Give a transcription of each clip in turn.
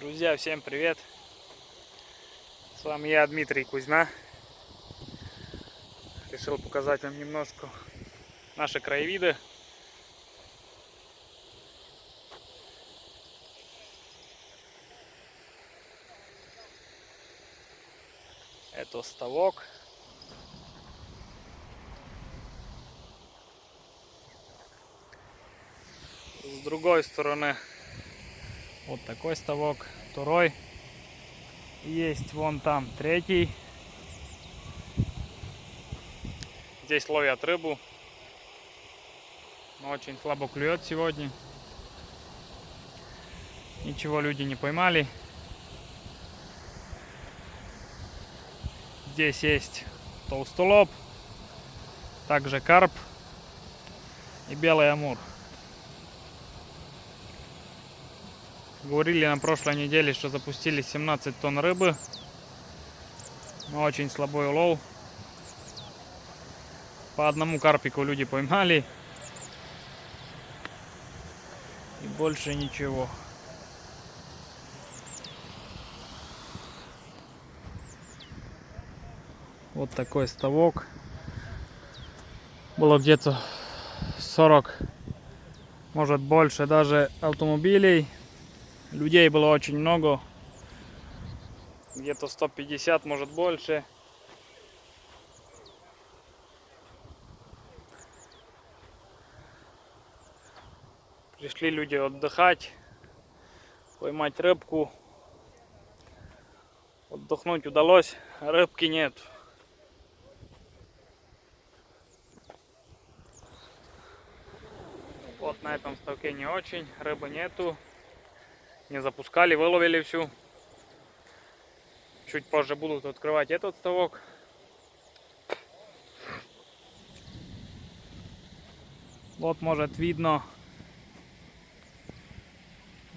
Друзья, всем привет! С вами я, Дмитрий Кузьма. Решил показать вам немножко наши краевиды. Это ставок. С другой стороны вот такой ставок, второй. Есть вон там третий. Здесь ловят рыбу, но очень слабо клюет сегодня. Ничего люди не поймали. Здесь есть толстолоб, также карп и белый амур. Говорили на прошлой неделе, что запустили 17 тонн рыбы, но очень слабой улов. По одному карпику люди поймали и больше ничего. Вот такой ставок. Было где-то 40, может больше даже автомобилей. Людей было очень много. Где-то 150, может больше. Пришли люди отдыхать, поймать рыбку. Отдохнуть удалось, а рыбки нет. Вот на этом ставке не очень, рыбы нету. Не запускали, выловили всю. Чуть позже будут открывать этот ставок. Вот может видно.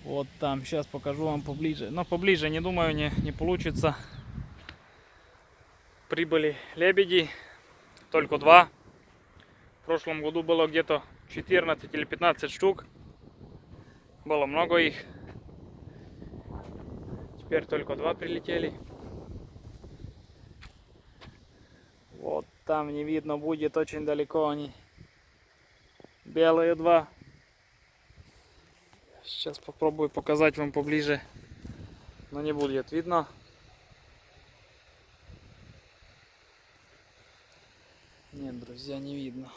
Вот там, сейчас покажу вам поближе. Но поближе, не думаю, не получится. Прибыли лебеди, только 2. В прошлом году было где-то 14 или 15 штук. Было много их. Теперь только 2 прилетели. Вот там не видно будет, очень далеко они. Белые 2. Сейчас попробую показать вам поближе, но не будет видно. Нет, друзья, не видно.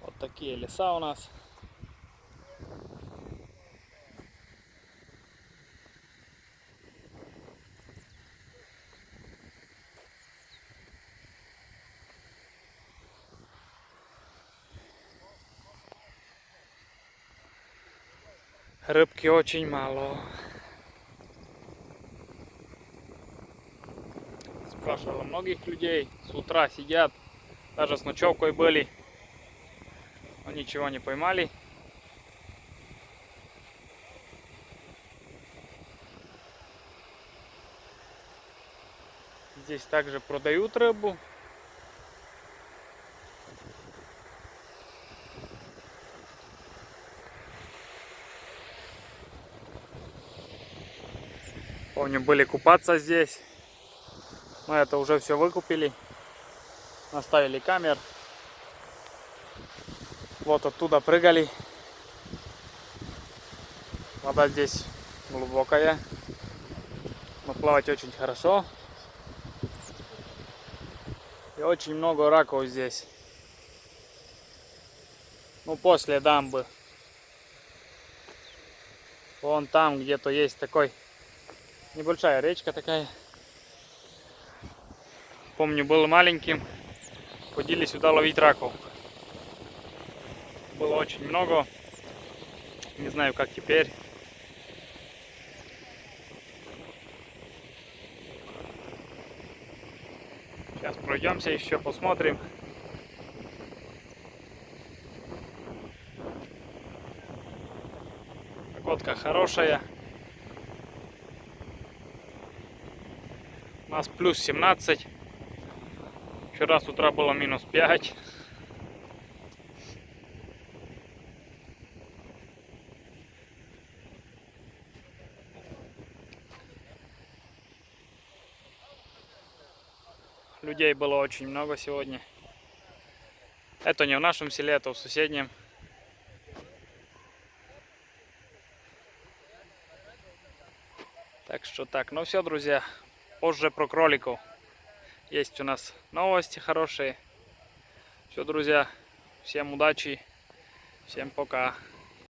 Вот такие леса у нас. Рыбки очень мало. Спрашивала многих людей. С утра сидят, даже с ночевкой были, но ничего не поймали. Здесь также продают рыбу. Помню, были купаться здесь, но это уже все выкупили. Наставили камер. Вот оттуда прыгали. Вода здесь глубокая, но плавать очень хорошо. И очень много раков здесь. Ну, после дамбы. Вон там где-то есть такой небольшая речка такая. Помню, был маленьким. Ходили сюда ловить раков. Было очень много. Не знаю, как теперь. Сейчас пройдемся еще, посмотрим. Погодка хорошая. У нас плюс 17. Вчера с утра было минус 5. людей было очень много сегодня. Это не в нашем селе, это в соседнем. Так что так, ну все, друзья, позже про кроликов. Есть у нас новости хорошие. Все, друзья, всем удачи, всем пока.